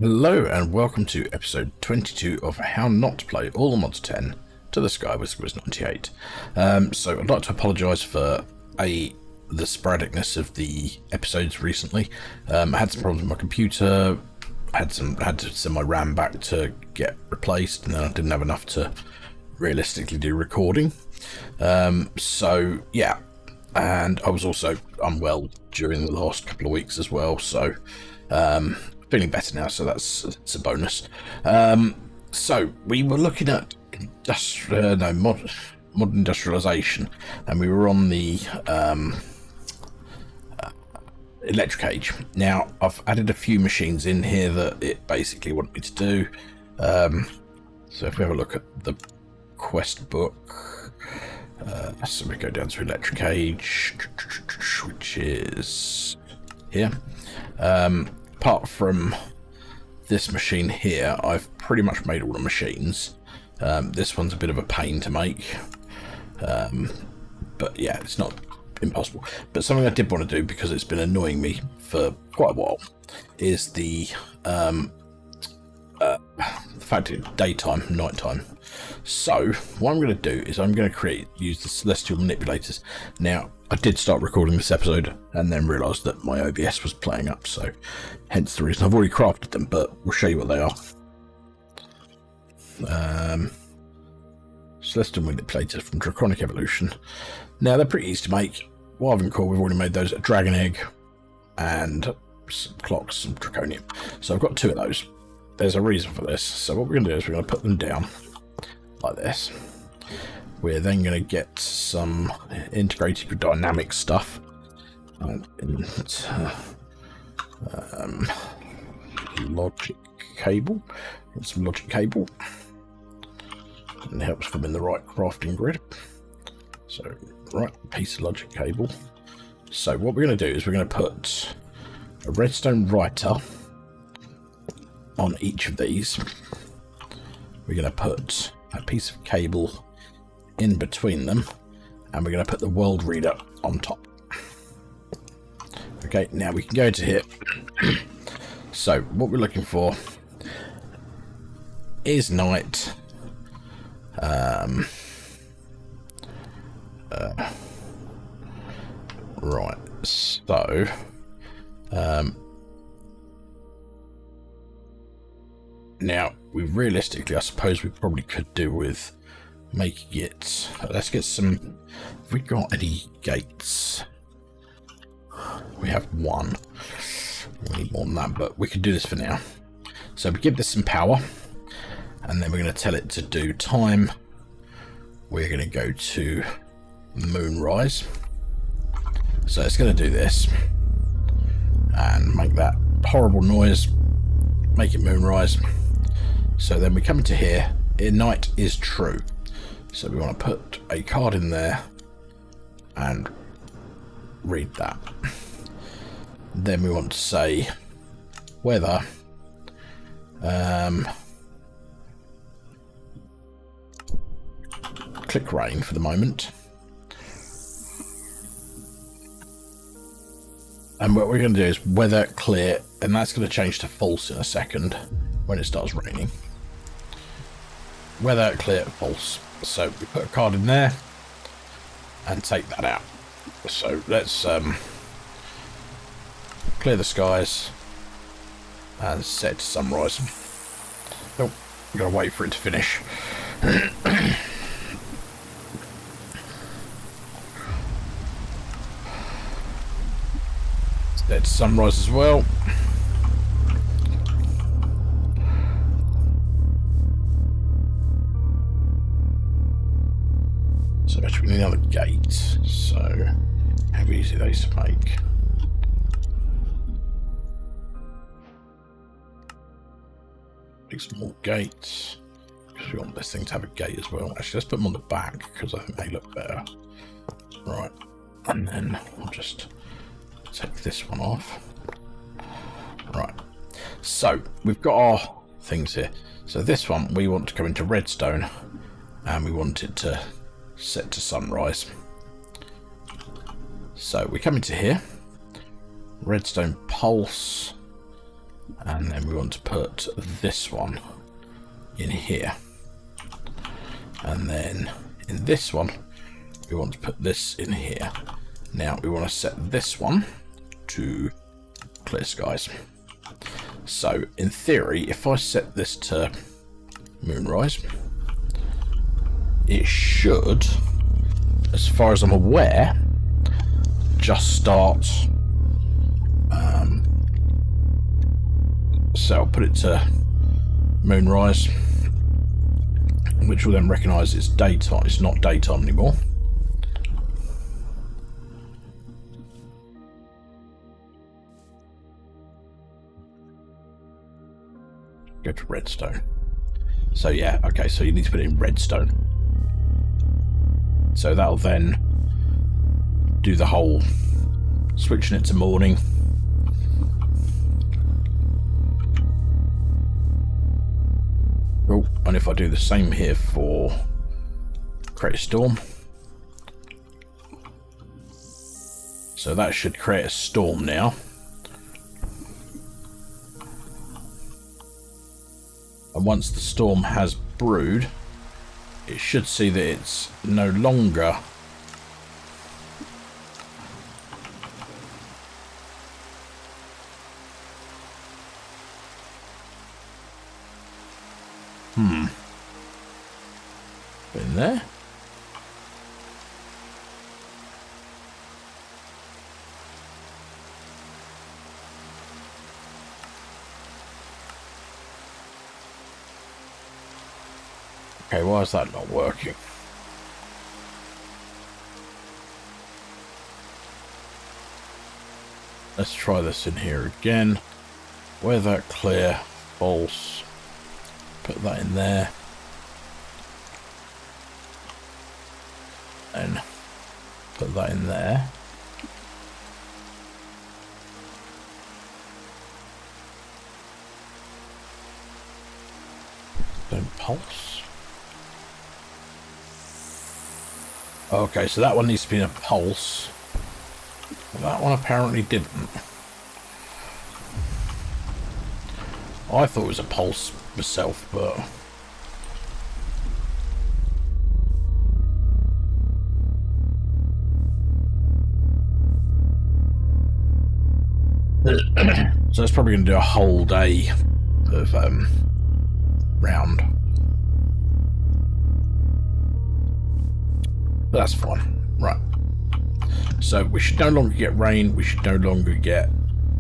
Hello and welcome to episode 22 of How Not to Play All the Mods 10 to the Sky with Squiz98. So I'd like to apologise for the sporadicness of the episodes recently. I had some problems with my computer, had to send my RAM back to get replaced, and then I didn't have enough to realistically do recording. So yeah, and I was also unwell during the last couple of weeks as well, so feeling better now, so that's a bonus. So we were looking at modern industrialization, and we were on the electric age. Now I've added a few machines in here that it basically wanted me to do. So if we have a look at the quest book, so we go down to electric age, which is here. Apart from this machine here, I've pretty much made all the machines. This one's a bit of a pain to make, but yeah, it's not impossible. But something I did want to do, because it's been annoying me for quite a while, is the fact it's daytime, nighttime. So what I'm going to do is I'm going to use the celestial manipulators. Now, I did start recording this episode and then realised that my OBS was playing up, so hence the reason. I've already crafted them, but we'll show you what they are. Celestial manipulators from Draconic Evolution. Now, they're pretty easy to make. What I've we've already made those, a dragon egg and some clocks, some draconium. So I've got two of those. There's a reason for this. So what we're going to do is we're going to put them down like this. We're then going to get some integrated dynamic stuff and logic cable. Get some logic cable, and it helps them in the right crafting grid. So, right piece of logic cable. So what we're going to do is we're going to put a redstone writer on each of these. We're going to put a piece of cable in between them, and we're going to put the world reader on top. Okay, now we can go to here. So what we're looking for is night. Right, so now we realistically, I suppose we probably could do with making it. Let's get some. Have we got any gates? We have one. We need more than that, but we can do this for now. So we give this some power, and then we're going to tell it to do time. We're going to go to moonrise. So it's going to do this and make that horrible noise. Make it moonrise. So then we come into here. Night is true. So we want to put a card in there and read that. Then we want to say weather. Click rain for the moment. And what we're going to do is weather clear, and that's going to change to false in a second when it starts raining. Weather clear, false. So we put a card in there and take that out. So let's clear the skies and set to sunrise. Oh, we've got to wait for it to finish. Set to sunrise as well. So we need another gate. So how easy are these to make? Make some more gates, because we want this thing to have a gate as well. Actually, let's put them on the back, because I think they look better. Right, and then I'll just take this one off. Right, so we've got our things here. So this one we want to go into redstone, and we want it to set to sunrise. So we come into here, redstone pulse, And then we want to put this one in here. And then in this one, we want to put this in here. Now we want to set this one to clear skies. So in theory, if I set this to moonrise, it should, as far as I'm aware, just start. So I'll put it to moonrise, which will then recognise it's daytime. It's not daytime anymore. Go to redstone. So yeah, okay, so you need to put it in redstone. So that'll then do the whole switching it to morning. Oh, and if I do the same here for create a storm. So that should create a storm now. And once the storm has brewed, it should see that it's no longer in there. Okay, why is that not working? Let's try this in here again. Weather clear, false. Put that in there. And put that in there. Don't pulse. Okay, so that one needs to be in a pulse. That one apparently didn't. I thought it was a pulse myself, but so it's probably going to do a whole day of round. That's fine. Right. So we should no longer get rain. We should no longer get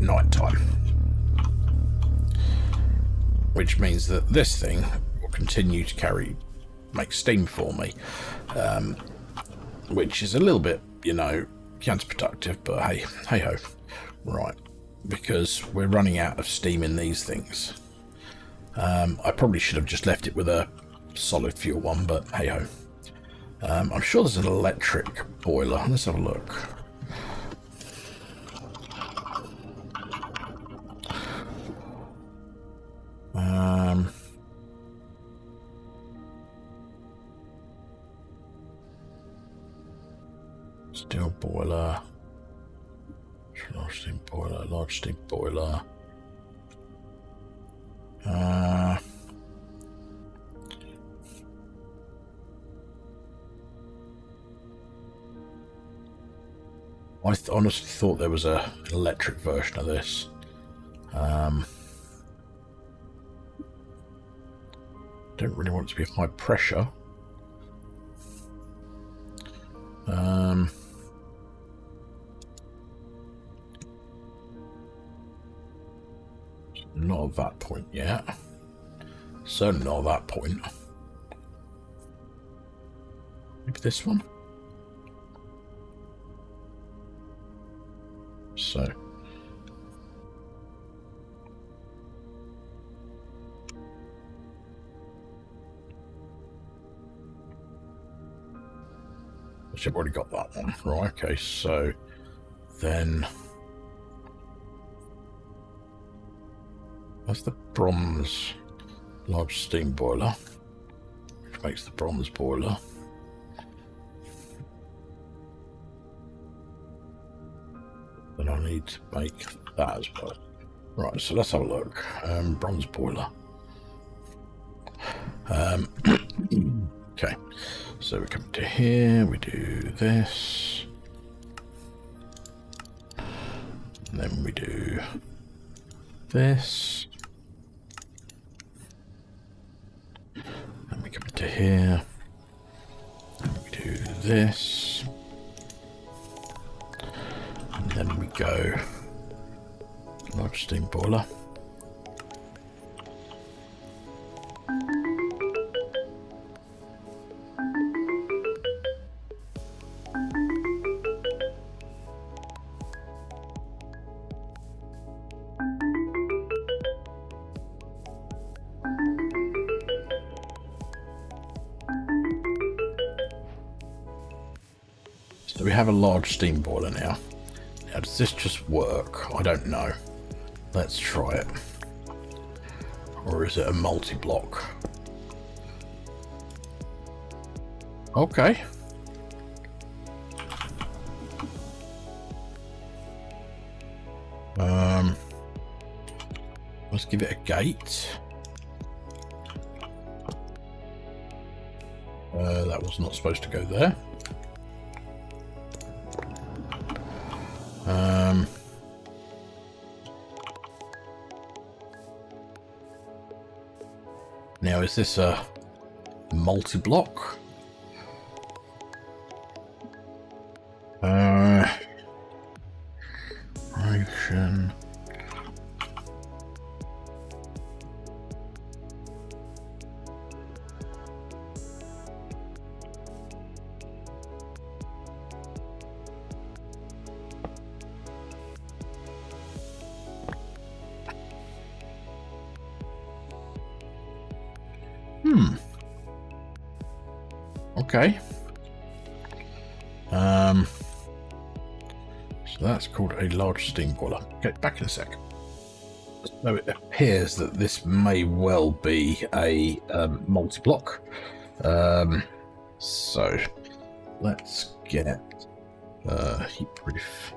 nighttime. Which means that this thing will continue to make steam for me. Which is a little bit, you know, counterproductive, but hey ho. Right. Because we're running out of steam in these things. I probably should have just left it with a solid fuel one, but hey ho. I'm sure there's an electric boiler. Let's have a look. Steel boiler. Large steam boiler. Large steam boiler. I honestly thought there was an electric version of this. Don't really want it to be high pressure. Not at that point yet. Certainly not at that point. Maybe this one? So I've already got that one. Right, okay, so then that's the bronze large steam boiler, which makes the bronze boiler. Then I need to make that as well. Right, so let's have a look. Bronze boiler. Okay, so we come to here, we do this, and then we do this, and we come to here, and we do this, and then we go large steam boiler. So we have a large steam boiler now. Now, does this just work? I don't know. Let's try it. Or is it a multi-block? Okay. Let's give it a gate. That was not supposed to go there. Now, is this a multi-block? Ration. Okay. So that's called a large steam boiler. Okay, back in a sec. So it appears that this may well be a multi-block. So let's get heat proof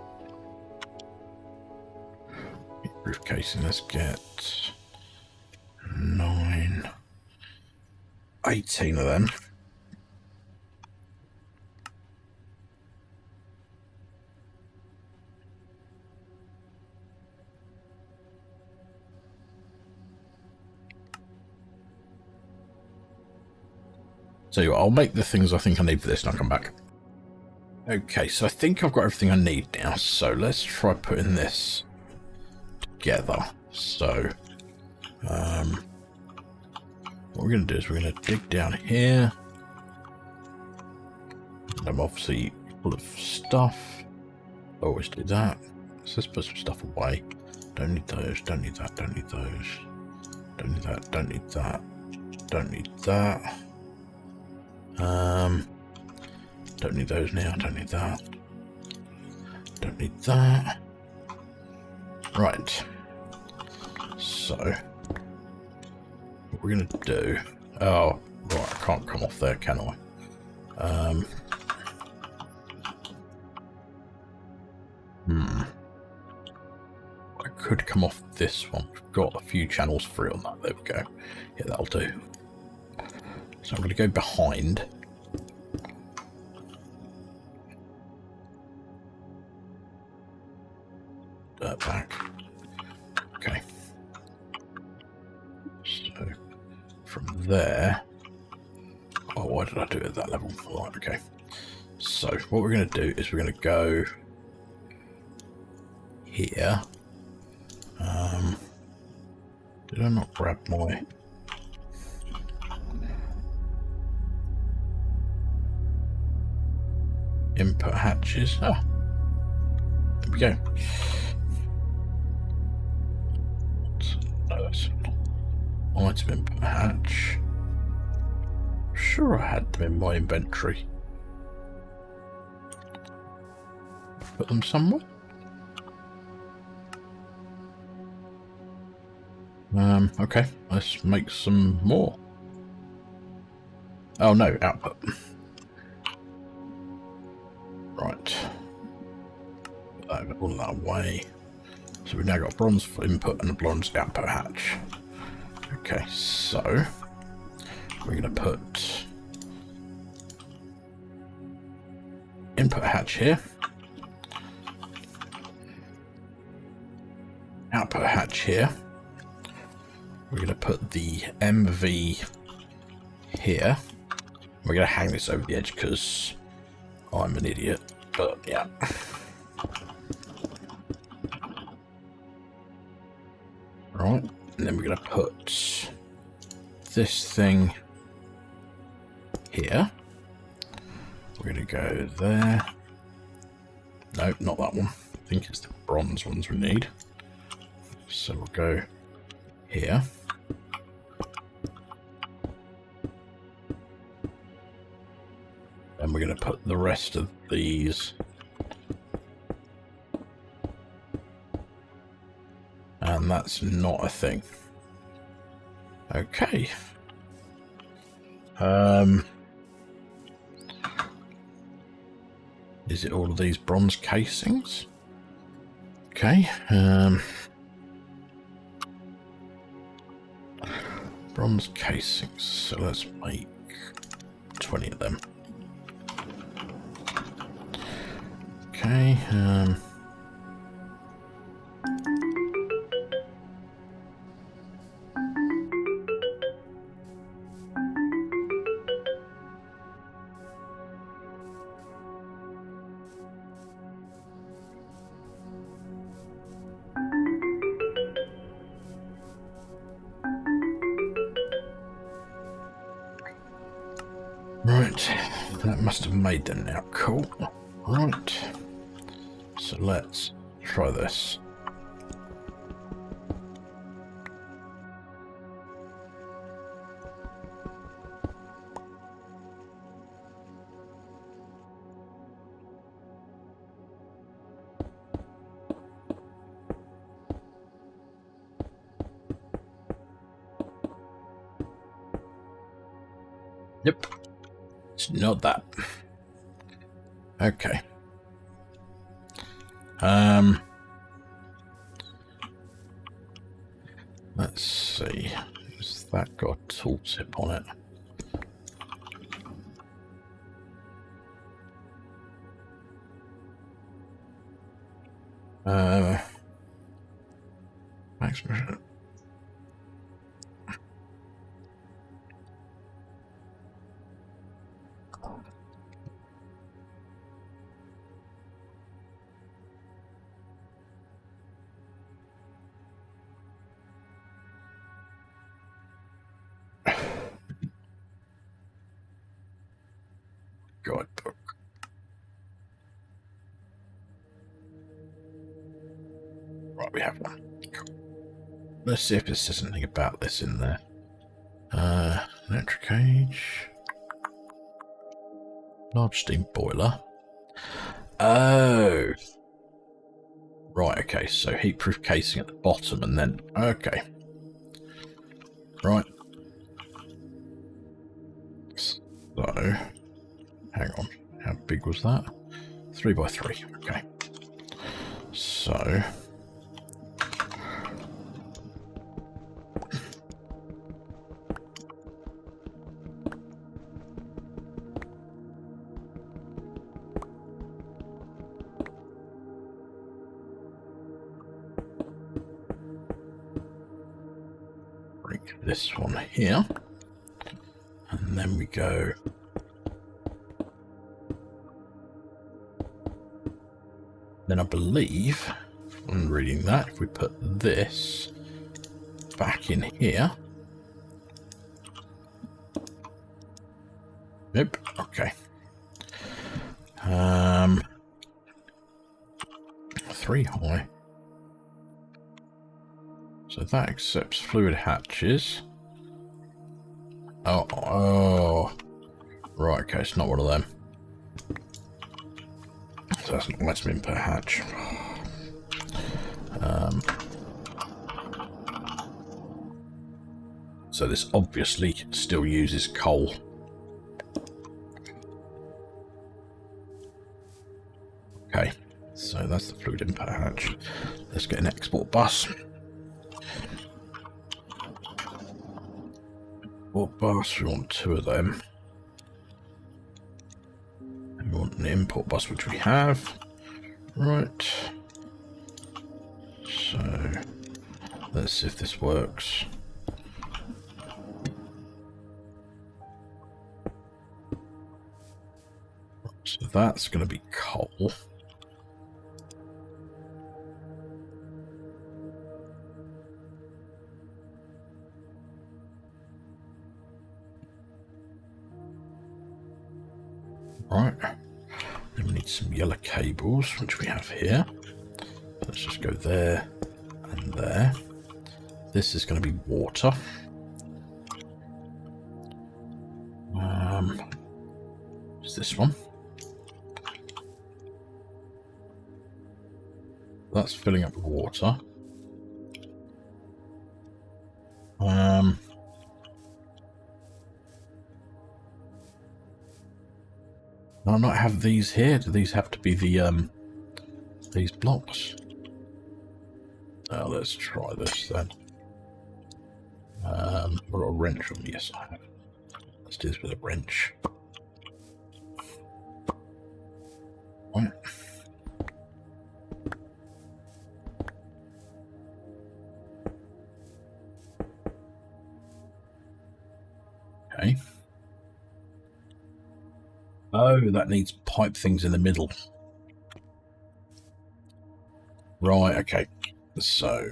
casing. Let's get 18 of them. So I'll make the things I think I need for this and I'll come back. Okay, so I think I've got everything I need now. So let's try putting this together. So what we're going to do is we're going to dig down here. And I'm obviously full of stuff. I always do that. So let's put some stuff away. Don't need those, don't need that, don't need those. Don't need that, don't need that. Don't need that. Don't need those now, don't need that. Don't need that. Right. So what we're gonna do, oh right, I can't come off there, can I? I could come off this one. We've got a few channels free on that. There we go. Yeah, that'll do. So I'm going to go behind. Dirt back. Okay. So from there. Oh, why did I do it at that level? Right, okay. So what we're going to do is we're going to go here. Did I not grab my input hatches? Ah, there we go. No, that's item input hatch. Sure, I had them in my inventory. Put them somewhere. Okay, let's make some more. Oh no, output. Right. Put all that away. So So we've now got a bronze input and a bronze output hatch. Okay, so we're going to put input hatch here, output hatch here. We're going to put the MV here. We're going to hang this over the edge because I'm an idiot, but yeah. Right, and then we're going to put this thing here. We're going to go there. No, not that one. I think it's the bronze ones we need. So we'll go here. And we're going to put the rest of these. And that's not a thing. Okay. Is it all of these bronze casings? Okay. Bronze casings. So let's make 20 of them. Okay. Right, that must have made them now. Cool. Right, so let's try this. Yep. It's not that. Okay. Let's see. Has that got a tooltip on it? Maximum. Guidebook. Right, we have one. Cool. Let's see if it says anything about this in there. Electric cage. Large steam boiler. Oh. Right, okay, so heat-proof casing at the bottom and then... Okay. Right. So... Hang on, how big was that? 3 by 3, okay. So... bring this one here. And then we go... Then I believe, from reading that, if we put this back in here. Nope, okay. 3 high. So that accepts fluid hatches. Oh. Right, okay, it's not one of them. So that's not less min per hatch. So this obviously still uses coal. Okay. So that's the fluid input hatch. Let's get an export bus. Export bus, we want 2 of them. And we want an import bus, which we have. Right. So let's see if this works. So that's going to be coal. Right. Then we need some yellow cables, which we have here. Let's just go there and there. This is going to be water. Is this one? That's filling up with water. I not have these here. Do these have to be the these blocks? Let's try this then. I've got a wrench on. Yes, I have. Let's do this with a wrench. Right. Okay. Oh, that needs pipe things in the middle. Right, okay. So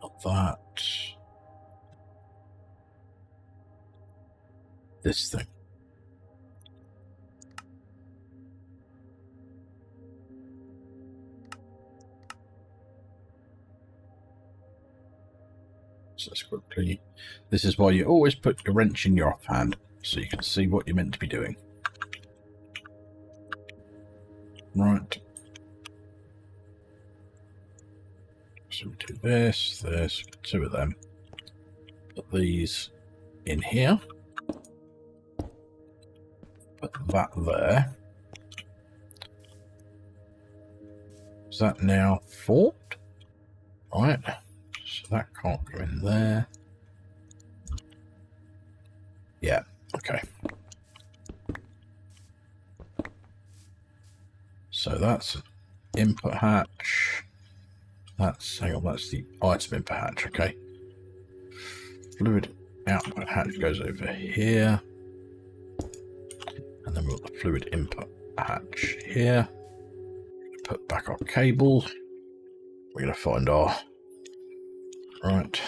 not that. This thing. So let's quickly. This is why you always put your wrench in your offhand, so you can see what you're meant to be doing. Right. So we do this, 2 of them. Put these in here. Put that there. Is that now formed? Right. So that can't go in there. Yeah, okay. So that's input hatch. That's, hang on, that's the item input hatch, okay. Fluid output hatch goes over here. And then we've got the fluid input hatch here. Put back our cable. We're going to find our... Right.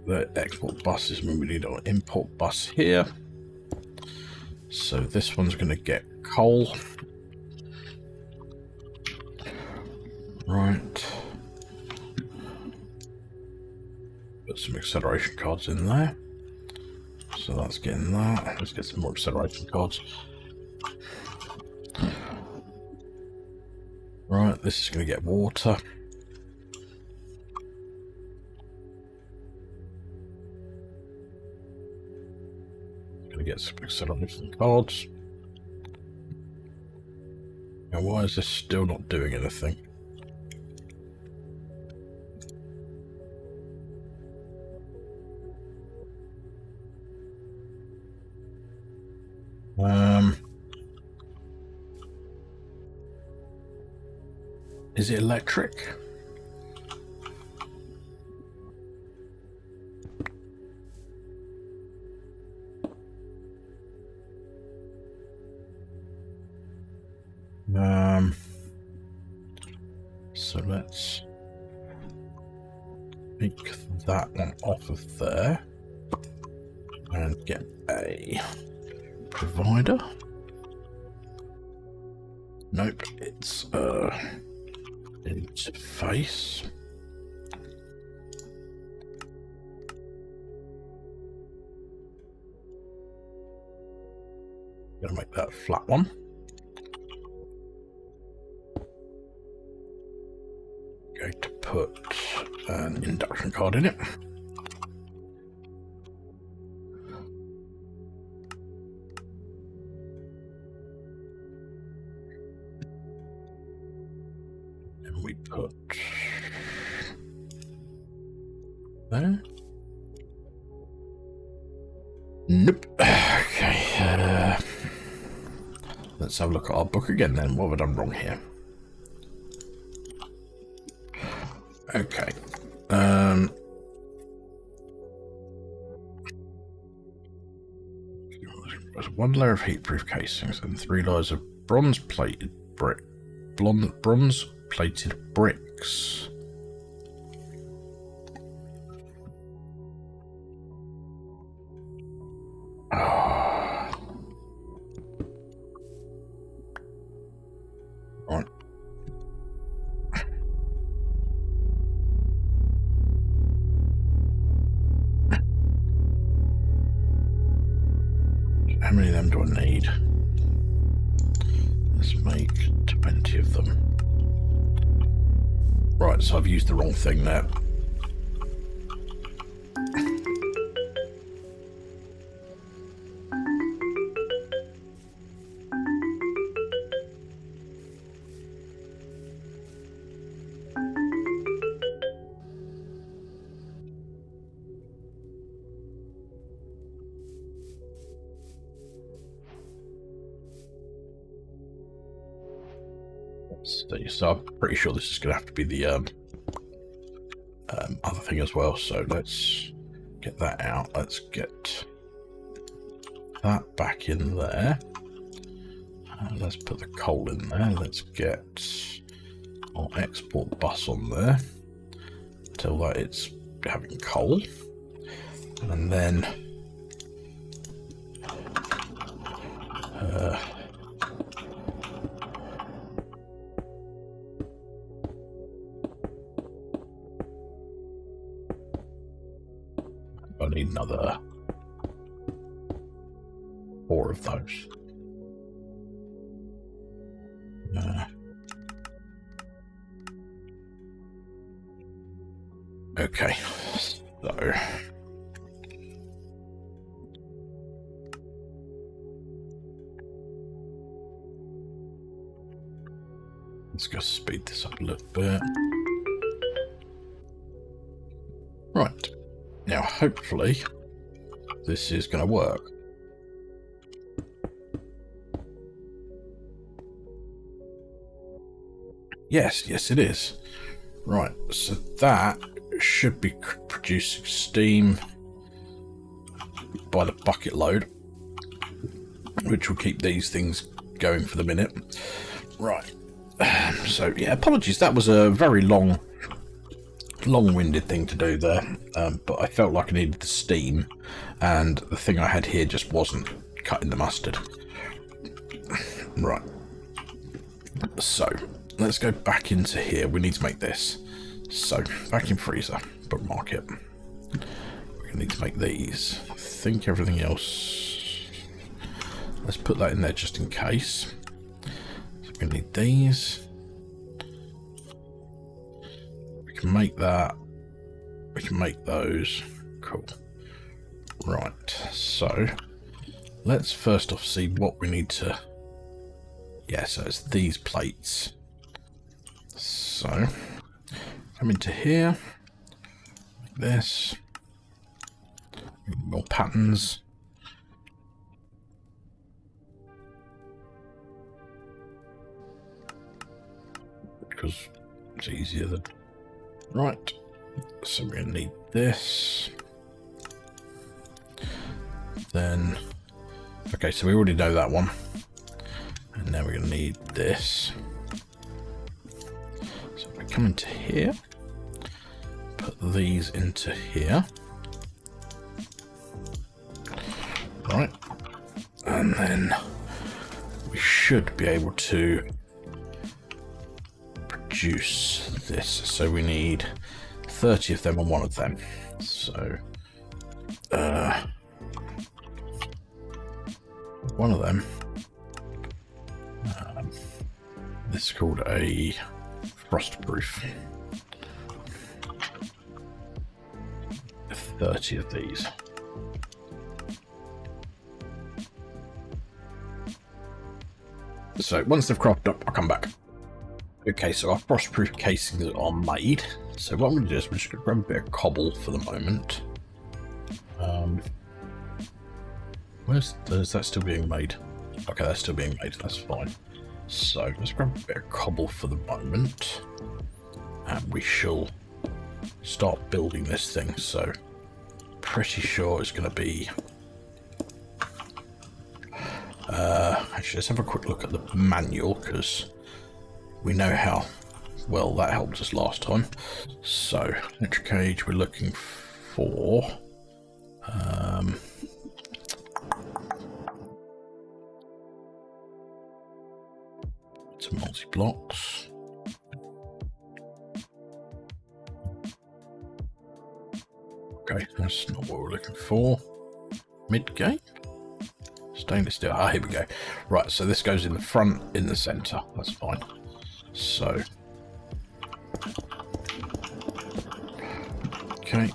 The export bus is when we need our import bus here. So this one's going to get coal. Right. Put some acceleration cards in there. So that's getting that. Let's get some more acceleration cards. Right, this is going to get water. Going to get some acceleration cards. Now, why is this still not doing anything? Is it electric? So let's take that one off of there and get a provider. Nope, it's interface. Gonna make that a flat one. Going to put an induction card in it. And we put there. Nope. Okay. Let's have a look at our book again then. What have I done wrong here? Okay. There's 1 layer of heat-proof casings and 3 layers of bronze-plated bronze-plated bricks. Right. How many of them do I need? Let's make 20 of them. Right, so I've used the wrong thing there. So I'm pretty sure this is going to have to be the other thing as well. So let's get that out. Let's get that back in there. Let's put the coal in there. Let's get our export bus on there. Tell that it's having coal. And then I need another 4 of those. Okay, so let's go speed this up a little bit. Right. Now, hopefully, this is going to work. Yes, it is. Right, so that should be producing steam by the bucket load, which will keep these things going for the minute. Right. So, yeah, apologies. That was a very long-winded thing to do there, but I felt like I needed the steam, and the thing I had here just wasn't cutting the mustard. Right. So, let's go back into here. We need to make this. So, vacuum freezer, bookmark it. We're going to need to make these. I think everything else... Let's put that in there just in case. So, we're going to need these. We can make that. We can make those. Cool. Right, so let's first off see what we need to... Yeah, so it's these plates. So... come into here, like this, more patterns. Because it's easier than... Right, so we're going to need this. Then, okay, so we already know that one. And now we're going to need this. So we come into here. Put these into here. Right. And then we should be able to produce this. So we need 30 of them and 1 of them. So, one of them, this is called a Frostproof. 30 of these. So once they've crafted up, I'll come back. Okay, so our frostproof casings are made. So what I'm going to do is we're just going to grab a bit of cobble for the moment. Is that still being made? Okay, that's still being made. That's fine. So let's grab a bit of cobble for the moment, and we shall start building this thing. So pretty sure it's going to be. Actually, let's have a quick look at the manual because we know how well that helped us last time. So electric cage, we're looking for. Some multi-blocks. Okay, that's not what we're looking for. Mid-game? Stainless steel. Ah, here we go. Right, so this goes in the front, in the centre. That's fine. So. Okay.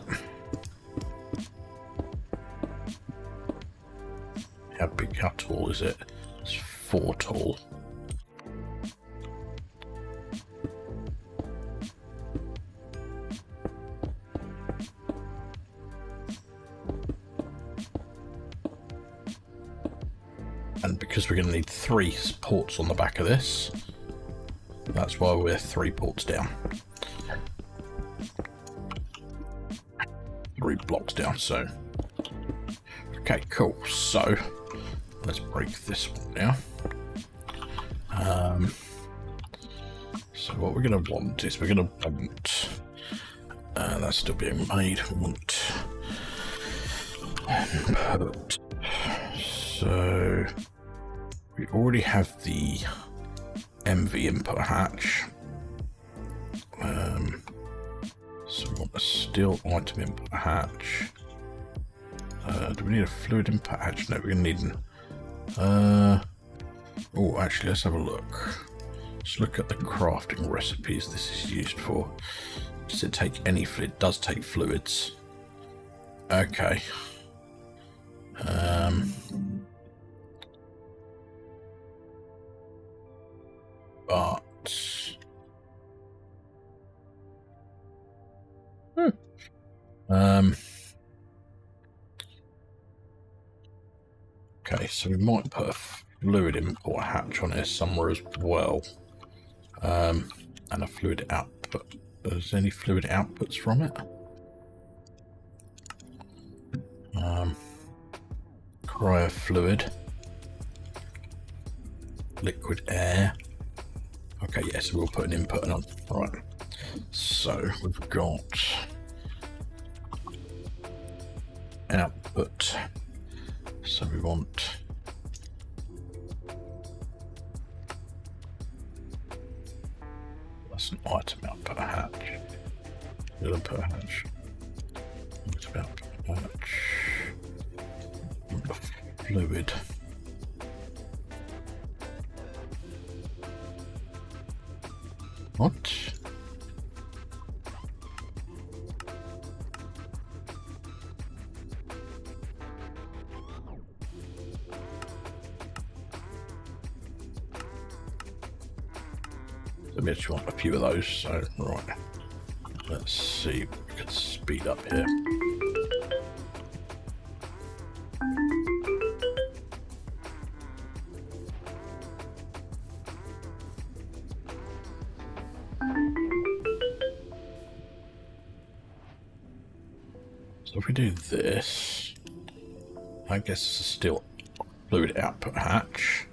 How big, how tall is it? It's 4 tall. And because we're going to need 3 ports on the back of this, that's why we're 3 ports down. 3 blocks down, so. Okay, cool. So, let's break this one now. So what we're going to want is we're going to want, that's still being made, we want input. So we already have the MV input hatch. So we want a steel item input hatch. Do we need a fluid input hatch? No, we're going to need an... oh, actually, let's have a look. Let's look at the crafting recipes this is used for. Does it take any fluid? It does take fluids. Okay. But... okay, so we might put a fluid import hatch on here somewhere as well. And a fluid output. Is there any fluid outputs from it? Cryo fluid. Liquid air. Okay, yes, we'll put an input on. Right. So we've got output. So we want that's an item output hatch. Input hatch. Item output hatch. Fluid. What? So we actually want a few of those, so right. Let's see if we can speed up here. So if we do this, I guess it's still fluid output hatch.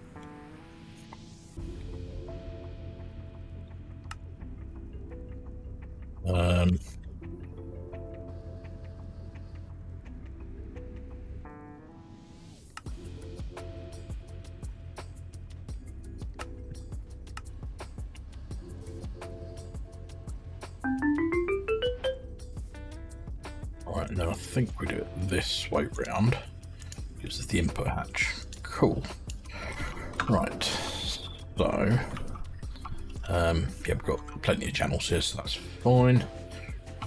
Right, now I think we do it this way round. Gives us the input hatch. Cool. Right, so Yeah, we've got plenty of channels here, so that's fine.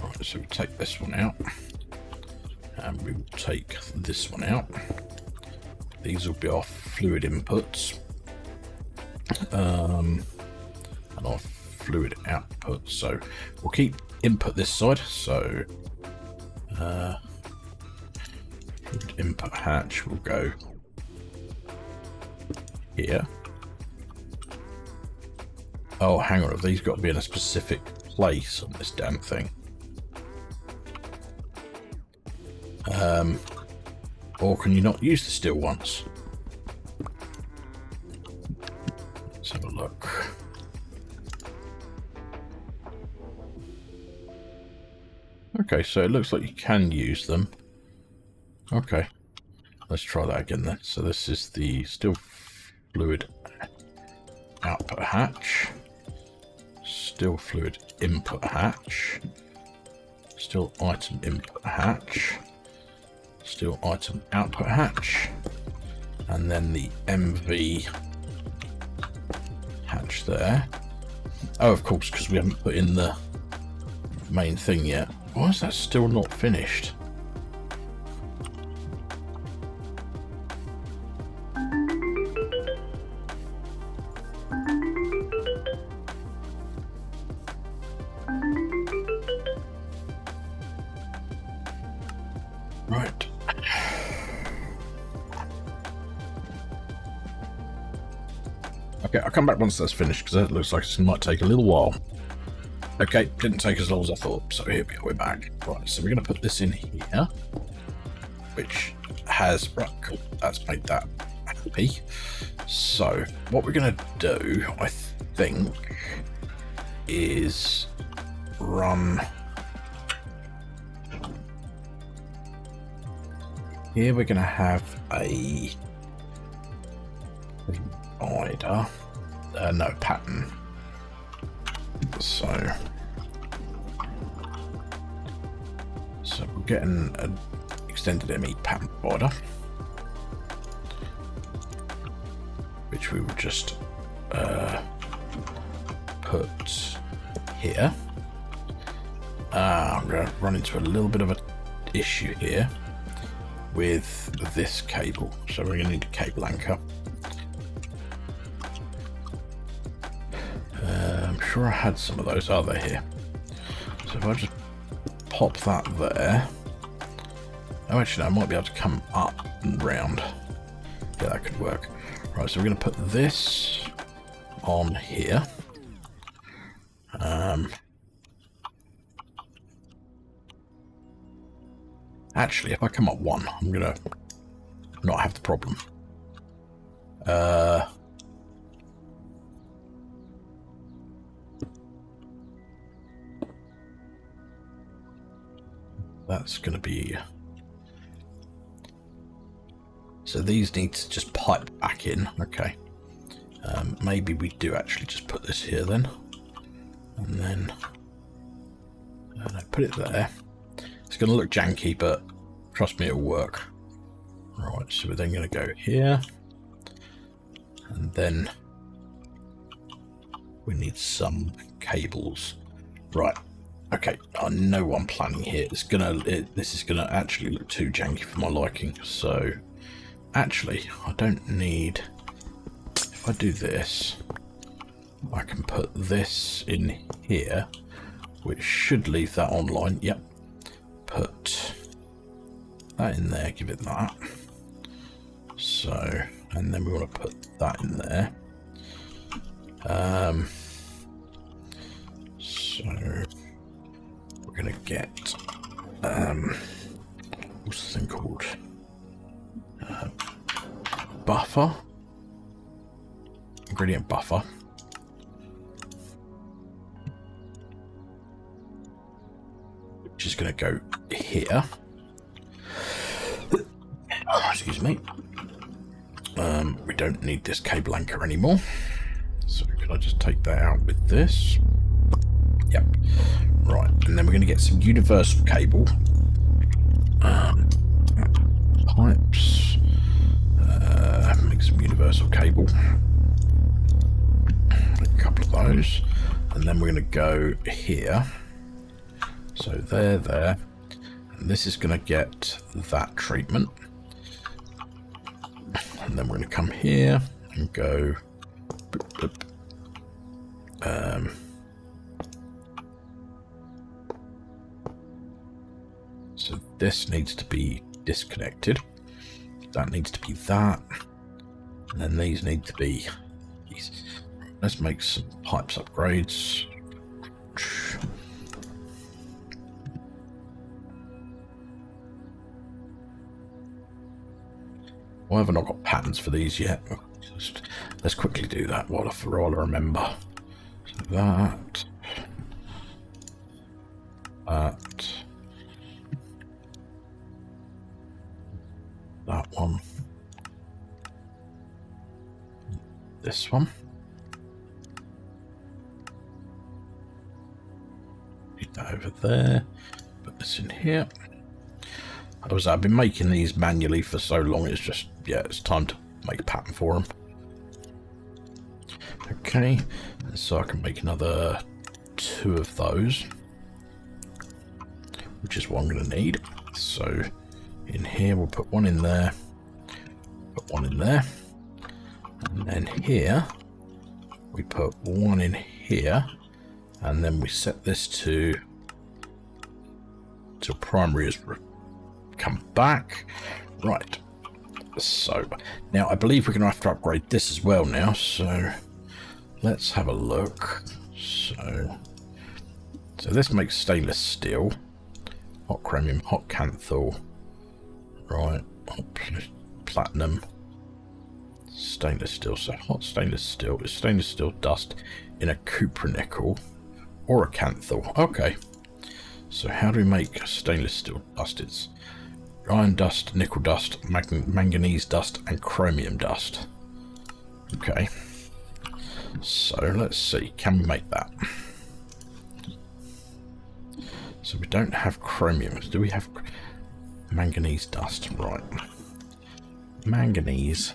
Right, so we'll take this one out. And we will take this one out. These will be our fluid inputs. And our fluid output. So we'll keep input this side. So fluid input hatch will go here. Oh, hang on. Have these got to be in a specific place on this damn thing? Or can you not use the steel ones? Let's have a look. Okay, so it looks like you can use them. Okay, let's try that again then. So this is the steel fluid output hatch, steel fluid input hatch, steel item input hatch, steel item output hatch, and then the MV hatch there. Oh, of course, because we haven't put in the main thing yet. Why is that still not finished? Right. Okay, I'll come back once that's finished because it looks like it might take a little while. Okay, didn't take as long as I thought, so here we go, we're back. Right, so we're going to put this in here, which has, right, cool, that's made that happy. So, what we're going to do, I think, is run... Here we're going to have a divider, no, pattern. So we're getting an extended ME pattern provider, which we will just put here. I'm going to run into a little bit of an issue here with this cable, so we're going to need a cable anchor. I'm sure I had some of those. Are they here? So if I just pop that there. Oh, actually, no, I might be able to come up and round. Yeah, that could work. Right, so we're going to put this on here. Actually, if I come up one, I'm going to not have the problem. That's going to be... So these need to just pipe back in. Okay. Maybe we do actually just put this here then. And then... put it there. It's going to look janky, but trust me, it'll work. Right, so we're then going to go here. And then we need some cables. Right. Okay, I know what I'm planning here. This is gonna actually look too janky for my liking. So, actually, I don't need. If I do this, I can put this in here, which should leave that online. Yep. Put that in there. Give it that. So, and then we want to put that in there. So. We're going to get, what's the thing called? Buffer. Ingredient buffer. Which is going to go here. Excuse me. We don't need this cable anchor anymore. So can I just take that out with this? Yep. Right, and then we're going to get some universal cable. Pipes. Make some universal cable. A couple of those. and then we're going to go here. So there, and this is going to get that treatment. And then we're going to come here and go boop, boop. So this needs to be disconnected. That needs to be that. And then these need to be these. Let's make some pipes upgrades. Why have I not got patterns for these yet? Let's quickly do that while I remember. So that. That one. This one. Put that over there. Put this in here. I've been making these manually for so long, it's just, yeah, it's time to make a pattern for them. Okay, so I can make another 2 of those, which is what I'm going to need. So in here, we'll put one in there, put one in there, and then here, we put one in here, and then we set this to primary as come back. Right, so now I believe we're going to have to upgrade this as well now, so let's have a look. So this makes stainless steel, hot chromium, hot canthal, right, hot platinum, stainless steel. So hot stainless steel is stainless steel dust in a cupronickel or a canthal. Okay, so how do we make stainless steel dust? It's iron dust, nickel dust, manganese dust, and chromium dust. Okay, so let's see, can we make that? So we don't have chromium. Do we have manganese dust? Right, manganese.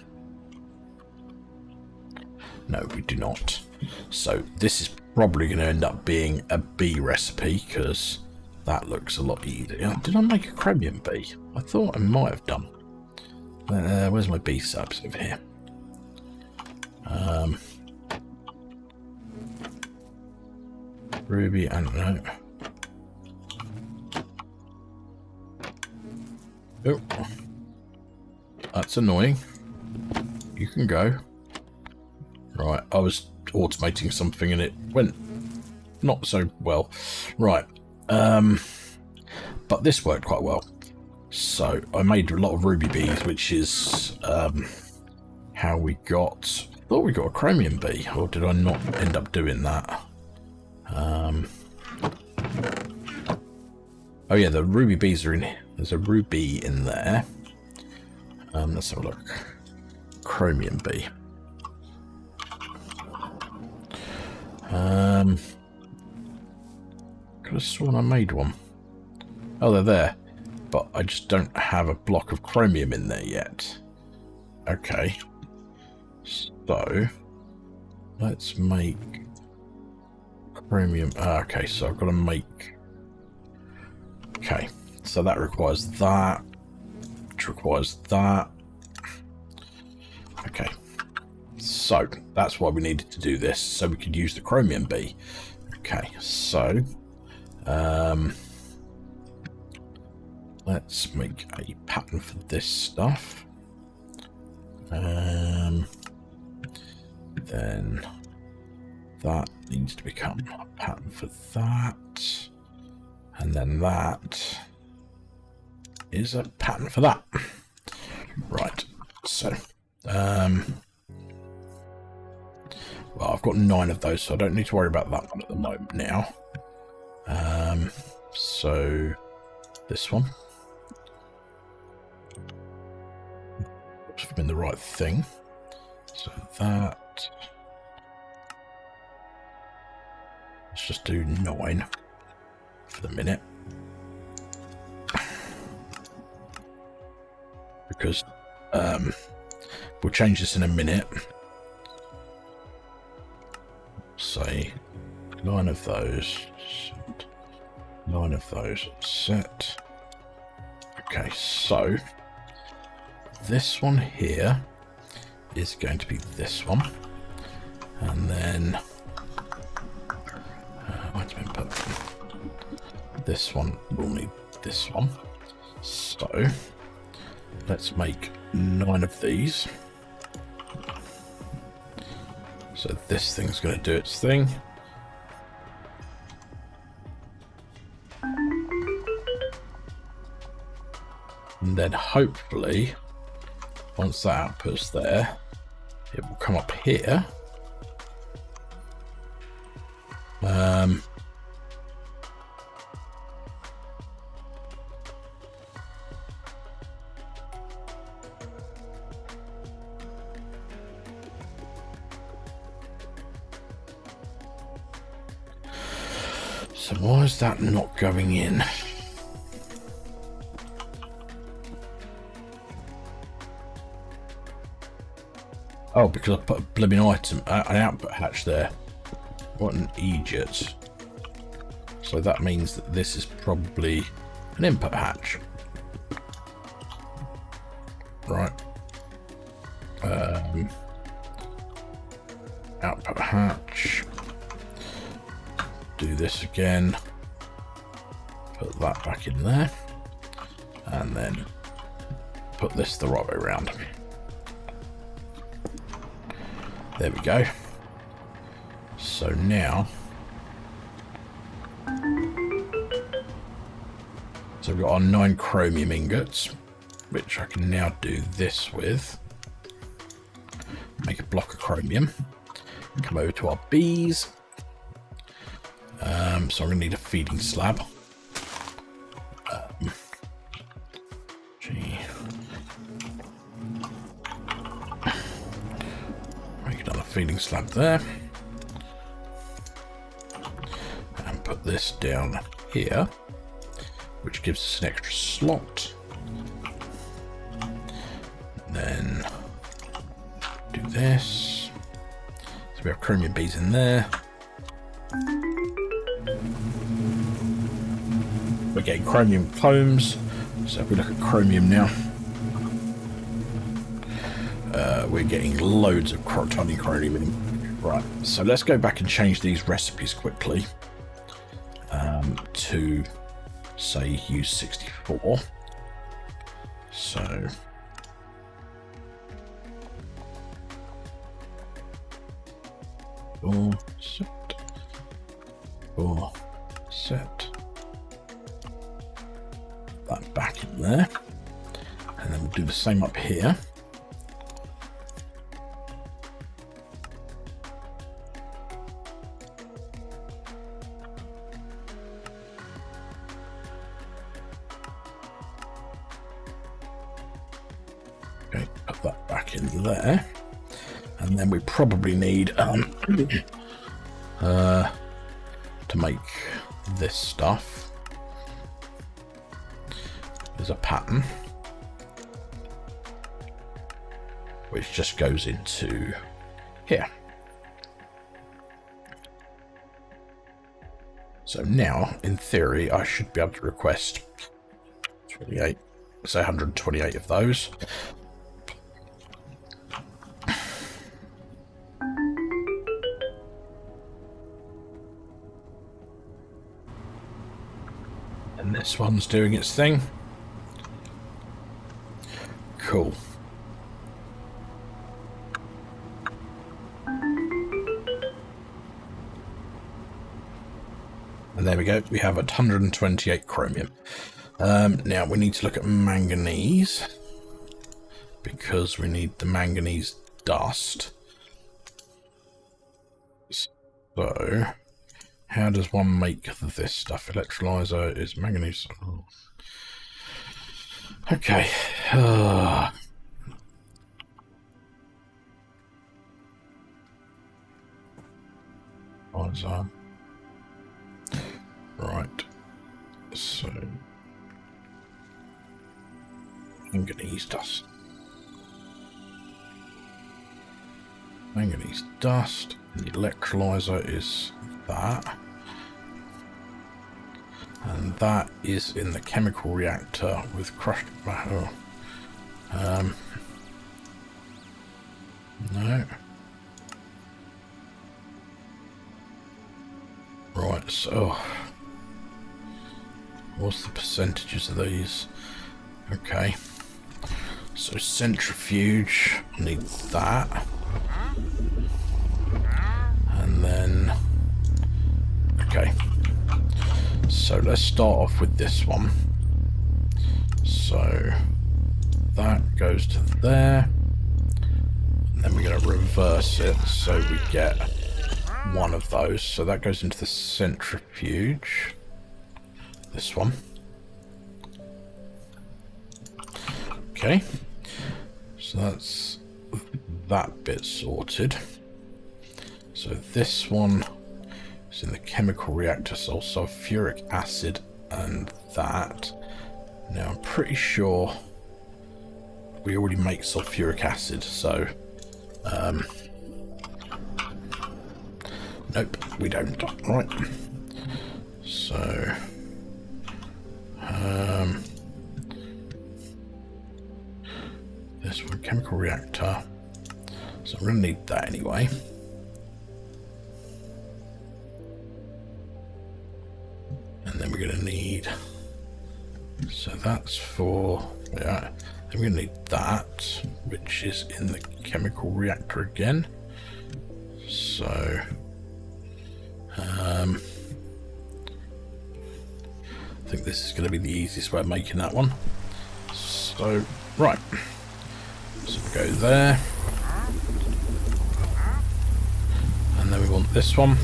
No, we do not. So this is probably going to end up being a B recipe, because that looks a lot easier. Did I make a chromium B? I thought I might have done. Where's my B subs over here? Ruby, I don't know. Oh, that's annoying. You can go. Right, I was automating something and it went not so well. Right. But this worked quite well. So I made a lot of ruby bees, which is how we got. I thought we got a chromium bee, or did I not end up doing that? Oh yeah, the ruby bees are in here. There's a ruby in there. Let's have a look. Chromium bee. Could have sworn I made one. Oh, they're there, but I just don't have a block of chromium in there yet. Okay, so let's make chromium. Okay, so I've got to make. Okay, so that requires that, which requires that. Okay, so that's why we needed to do this, so we could use the chromium bee. Okay, so let's make a pattern for this stuff. Then that needs to become a pattern for that, and then that is a pattern for that. Right, so well, I've got 9 of those, so I don't need to worry about that one at the moment now. So this one. Oops, I'm in the right thing. So that. Let's just do 9 for the minute. Because we'll change this in a minute. Say 9 of those. 9 of those. Set. Okay, so this one here is going to be this one. And then item input. This one will need this one. So let's make 9 of these. So this thing's going to do its thing. And then hopefully, once that output's there, it will come up here. So why is that not going in? Oh, because I put a blooming item, an output hatch there. What an idiot. So that means that this is probably an input hatch. Right. Output hatch. Do this again. Put that back in there. And then put this the right way around. There we go. So now, so we've got our 9 chromium ingots, which I can now do this with. Make a block of chromium. Come over to our bees. So I'm going to need a feeding slab. Make another feeding slab there. And put this down here, which gives us an extra slot. And then do this. So we have chromium bees in there. We're getting chromium combs. So if we look at chromium now, we're getting loads of tiny chromium. Right, so let's go back and change these recipes quickly to, say, use 64. So set that back in there, and then we'll do the same up here. Okay, put that back in there, and then we probably need to make this stuff. There's a pattern which just goes into here. So now, in theory, I should be able to request 28, say 128 of those. And this one's doing its thing. Cool. And there we go. We have 128 chromium. Now we need to look at manganese, because we need the manganese dust. So how does one make this stuff? Electrolyzer is manganese. Oh. Okay. Right. So manganese dust. Manganese dust. The electrolyzer is that. And that is in the chemical reactor with crushed metal. No. Right, so what's the percentages of these? Okay. So centrifuge, I need that. And then, okay. So let's start off with this one. So that goes to there. And then we're going to reverse it so we get one of those. So that goes into the centrifuge. This one. Okay. So that's that bit sorted. So this one is in the chemical reactor, so sulfuric acid and that. Now I'm pretty sure we already make sulfuric acid, so nope, we don't. Right. So this one, chemical reactor. So I'm gonna need that anyway. And then we're gonna need, so that's for, yeah, then we're gonna need that, which is in the chemical reactor again. So I think this is going to be the easiest way of making that one. So, right. So we go there. And then we want this one.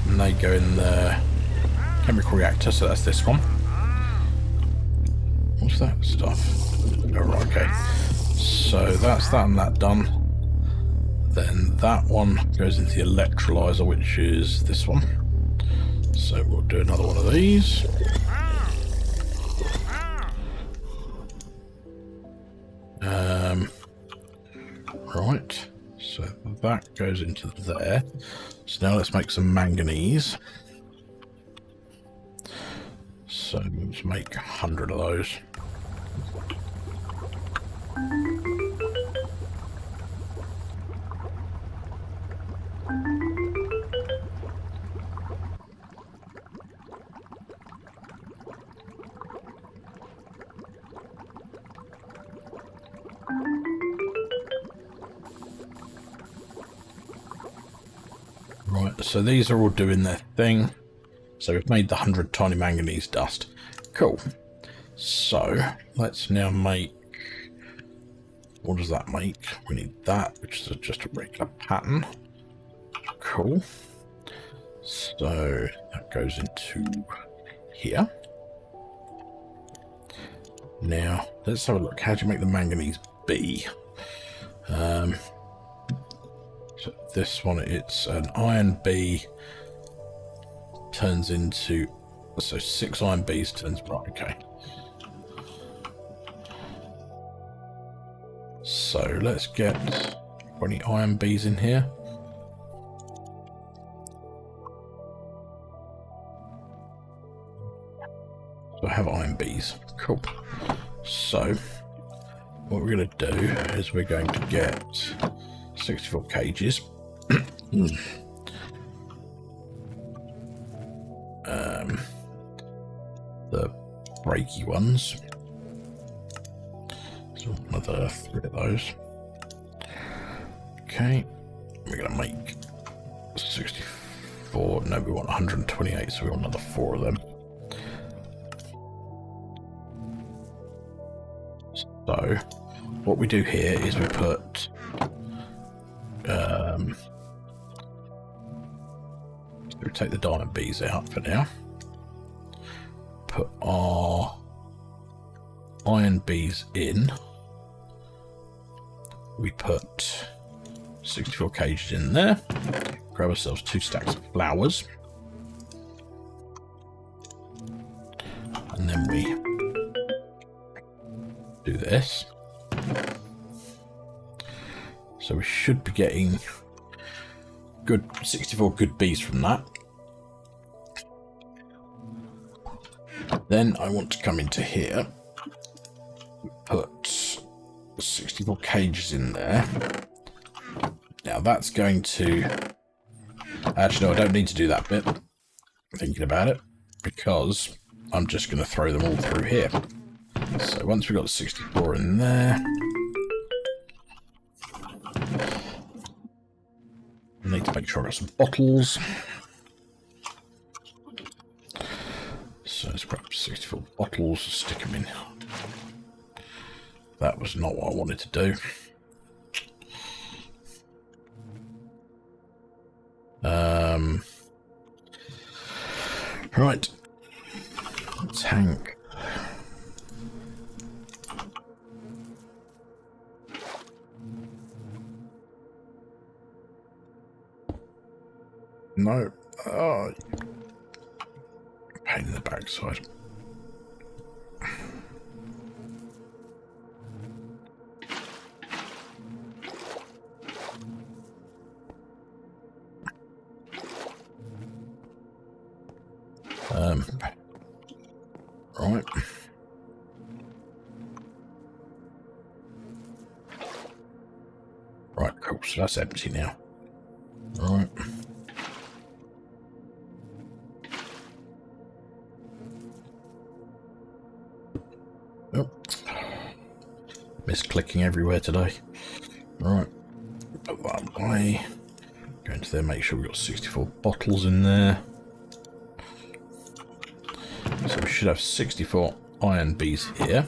And they go in the chemical reactor, so that's this one. What's that stuff? Oh, right, okay. So that's that and that done. Then that one goes into the electrolyzer, which is this one. So we'll do another one of these. Right, so that goes into there. So now let's make some manganese. So let's make 100 of those. Right, so these are all doing their thing. So we've made the 100 tiny manganese dust. Cool. So let's now make, what does that make? We need that, which is just a regular pattern. Cool. So that goes into here. Now let's have a look. How do you make the manganese B? So this one, it's an iron B turns into, so 6 iron Bs turns, right, okay. So let's get 20 iron Bs in here. So I have iron Bs, cool. So what we're going to do is we're going to get 64 cages. The breaky ones. So another 3 of those. Okay, we're going to make 64. No, we want 128, so we want another 4 of them. So what we do here is we put we take the diamond bees out for now. Put our iron bees in. We put 64 cages in there. Grab ourselves 2 stacks of flowers. And then we do this. So we should be getting good 64 good bees from that. Then I want to come into here, put 64 cages in there. Now that's going to... Actually, no, I don't need to do that bit. Thinking about it, because I'm just going to throw them all through here. So once we've got 64 in there, I need to make sure I've got some bottles. So let's grab 64 bottles and stick them in. That was not what I wanted to do. Right. Tank. No. Oh, pain in the backside. Right. Right, cool. So that's empty now. Right. Oh. Misclicking everywhere today. Right. Put that away. Go into there, make sure we've got 64 bottles in there. So we should have 64 iron bees here,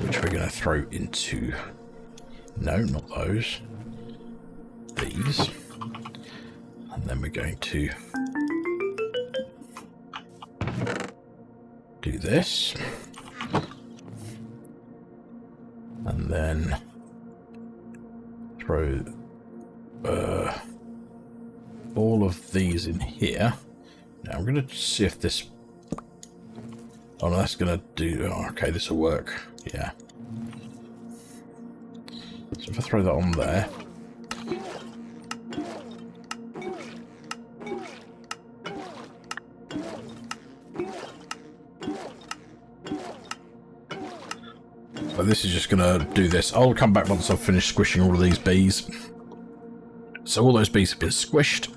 which we're going to throw into... No, not those. These. And then we're going to do this. And then throw all of these in here. Now I'm going to see if this... Oh, no, that's going to do... Oh, okay, this will work. Yeah. So if I throw that on there... So this is just going to do this. I'll come back once I've finished squishing all of these bees. So all those bees have been squished.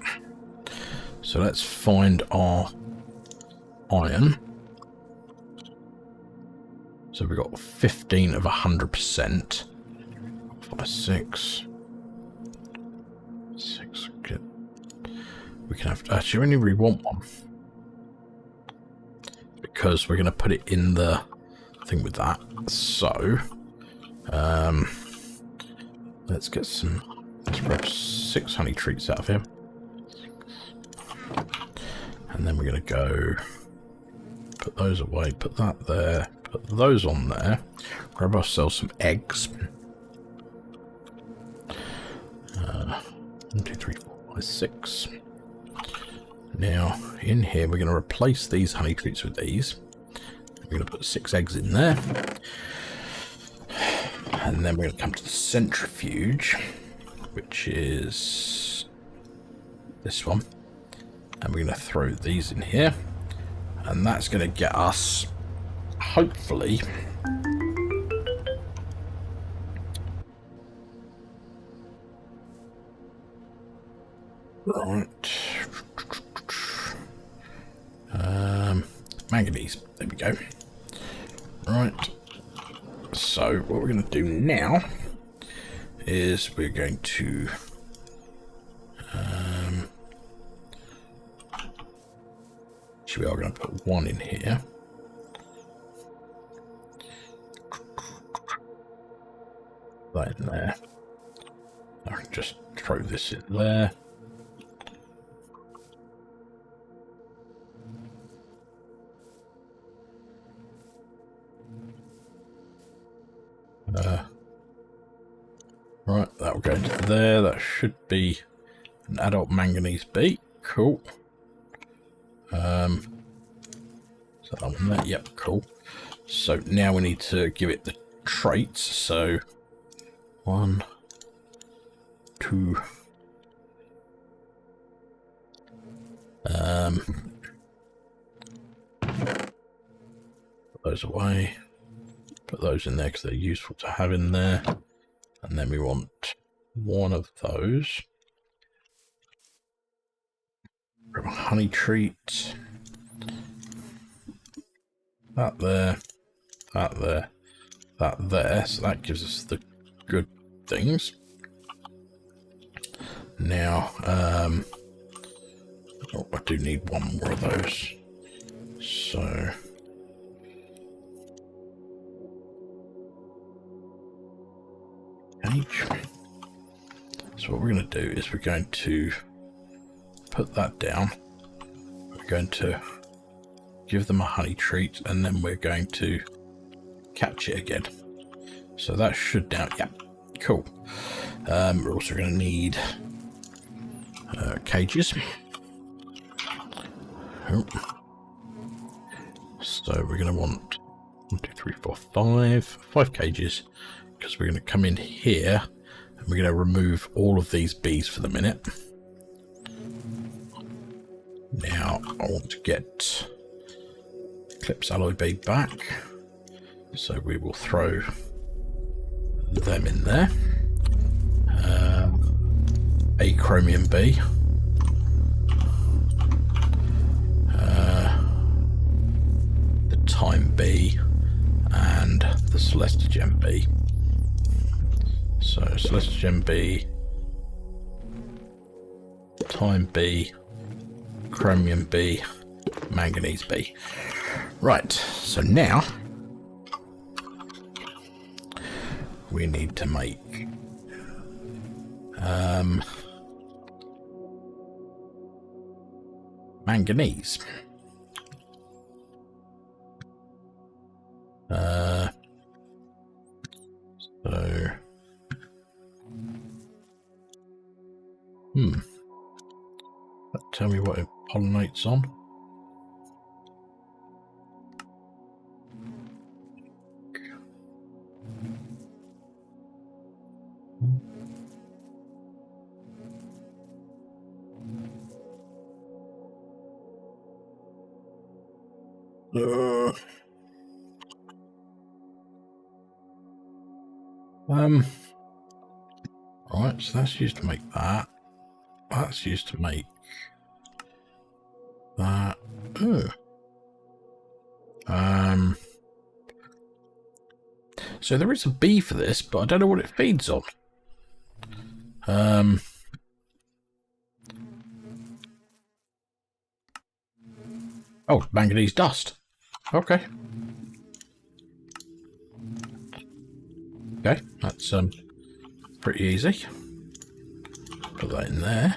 So let's find our iron. So we've got 15 of 100%. 5, 6. 6. Good. We can have... Actually, we only really want one. Because we're going to put it in the thing with that. So, let's get some... Let's grab 6 honey treats out of here. And then we're going to go... Put those away, put that there, put those on there. Grab ourselves some eggs. 1, 2, 3, 4, 5, 6. Now, in here, we're going to replace these honey treats with these. We're going to put 6 eggs in there. And then we're going to come to the centrifuge, which is this one. And we're going to throw these in here. And that's going to get us, hopefully, right, manganese, there we go. Right, so what we're going to do now is we're going to we are going to put 1 in here. That in there. I can just throw this in there. Right, that will go into there. That should be an adult manganese bee. Cool. So that one there, yep, cool. So now we need to give it the traits. So 1, 2. Put those away. Put those in there because they're useful to have in there. And then we want one of those. Grab a honey treat. That there. That there. That there. So that gives us the good things. Now, oh, I do need one more of those. So... So what we're going to do is we're going to put that down. We're going to give them a honey treat, and then we're going to catch it again. So that should now, yeah, cool. We're also going to need cages. Oh. So we're going to want 1, 2, 3, 4, 5 cages, because we're going to come in here and we're going to remove all of these bees for the minute. Now I want to get Eclipse Alloy Bee back, so we will throw them in there. A Chromium Bee, the Time Bee, and the Celestigem Bee. So Celestigem Bee, Time Bee, Chromium Bee, Manganese Bee. Right, so now we need to make manganese. So tell me what it pollinates on. Right, so that's used to make that. That's used to make that. So there is a bee for this, but I don't know what it feeds on. Oh, manganese dust. Okay. Okay, that's pretty easy. Put that in there,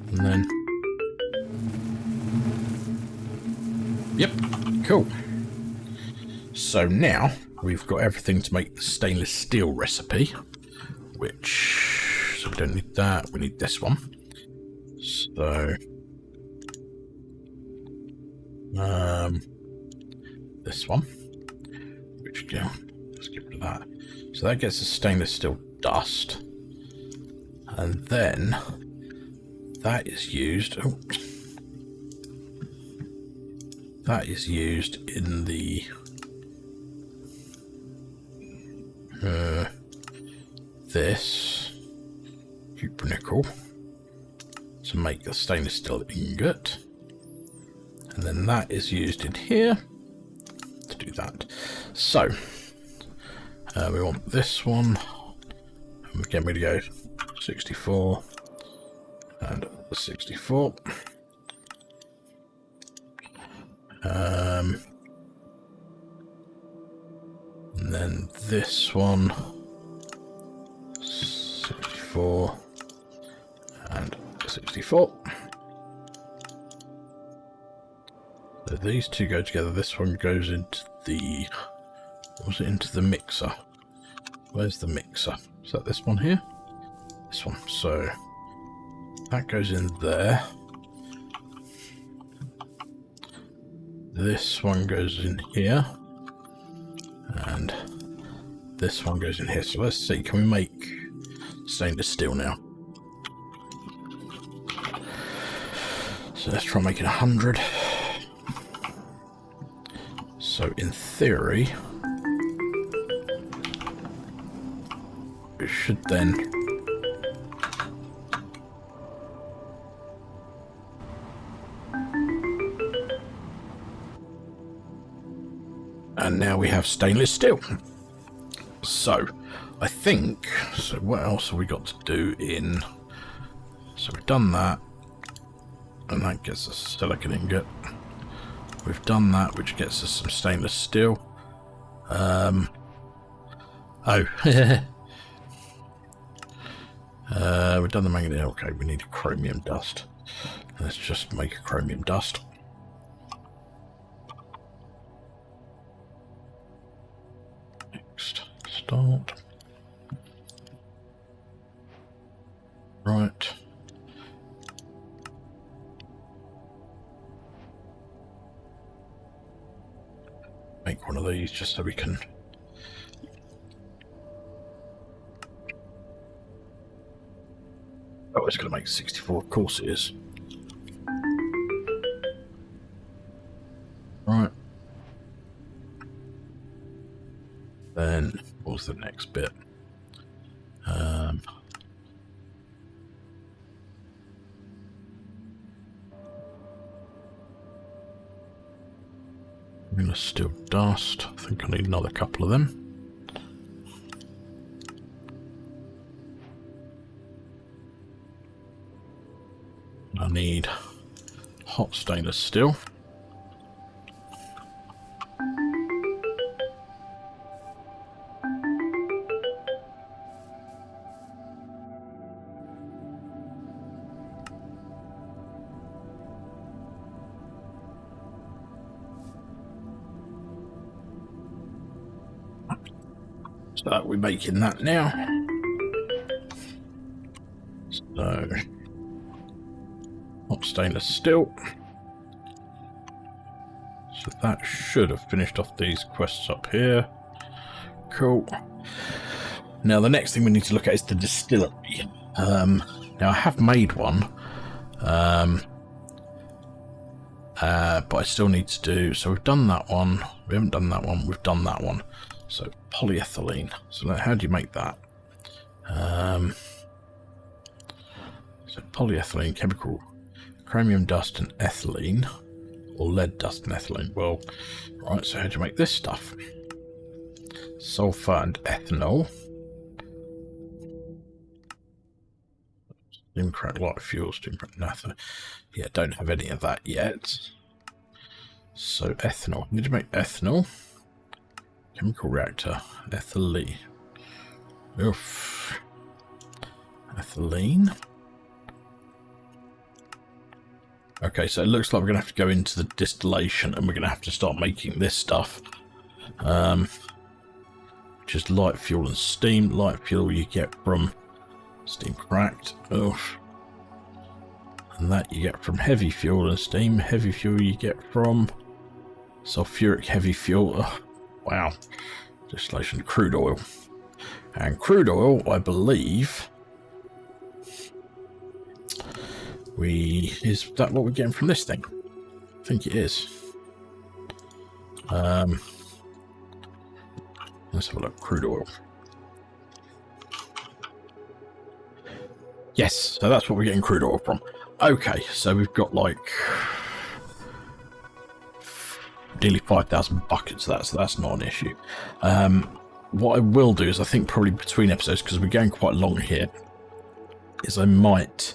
and then yep, cool. So now we've got everything to make the stainless steel recipe, which, so we don't need that, we need this one. So this one, which, yeah, let's get rid of that. So that gets the stainless steel dust, and then that is used, that is used in the this cupronickel to make the stainless steel ingot, and then that is used in here to do that. So we want this one, and again we're going to go 64 and 64. And then this one 64 and 64. So these two go together. This one goes into the, what was it, into the mixer. Where's the mixer? Is that this one here? This one. So that goes in there. This one goes in here. And this one goes in here. So let's see, can we make stainless steel now? So let's try and make it 100. So in theory, it should then and now we have stainless steel. So I think, so what else have we got to do in, so we've done that, and that gets us a silicon ingot. We've done that, which gets us some stainless steel. Oh. We've done the manganese. Okay, we need a chromium dust. Let's just make a chromium dust. Next, start. Right. Make one of these just so we can. Oh, it's going to make 64. Of course it is. Right. Then, what was the next bit? I'm going to steel dust. I think I need another couple of them. I need hot stainless steel. So we're making that now. So hot stainless steel. So that should have finished off these quests up here. Cool. Now the next thing we need to look at is the distillery. Now I have made one, but I still need to do. So we've done that one. We haven't done that one. We've done that one. So polyethylene. So how do you make that? So polyethylene, chemical, chromium dust and ethylene, or lead dust and ethylene. Well, right, so how do you make this stuff? Sulfur and ethanol. Steam crack light fuel, steam crack naphtha. Yeah, don't have any of that yet. So ethanol. Need to make ethanol. Chemical reactor, ethylene. Oof. Ethylene. Okay, so it looks like we're going to have to go into the distillation and we're going to have to start making this stuff. Which is light fuel and steam. Light fuel you get from steam cracked. Oof. And that you get from heavy fuel and steam. Heavy fuel you get from sulfuric heavy fuel. Ugh. Wow. Distillation, crude oil. And crude oil, I believe, is that what we're getting from this thing? I think it is. Let's have a look. Crude oil. Yes, so that's what we're getting crude oil from. Okay, so we've got like nearly 5,000 buckets of that, so that's not an issue. What I will do is, I think probably between episodes, because we're going quite long here, is I might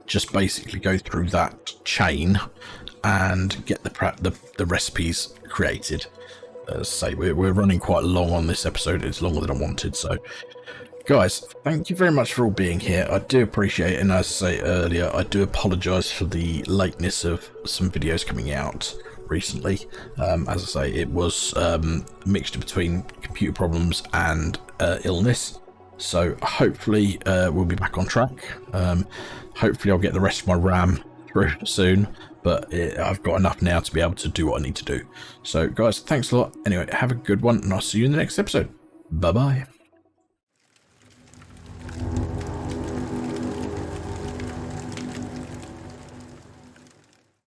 just basically go through that chain and get the recipes created. As I say, we're running quite long on this episode. It's longer than I wanted. So guys, thank you very much for all being here. I do appreciate it, and as I say earlier, I do apologize for the lateness of some videos coming out recently. As I say, it was a mixture between computer problems and illness. So hopefully we'll be back on track. Hopefully I'll get the rest of my RAM through soon, but I've got enough now to be able to do what I need to do. So guys, thanks a lot. Anyway, have a good one, and I'll see you in the next episode. Bye bye.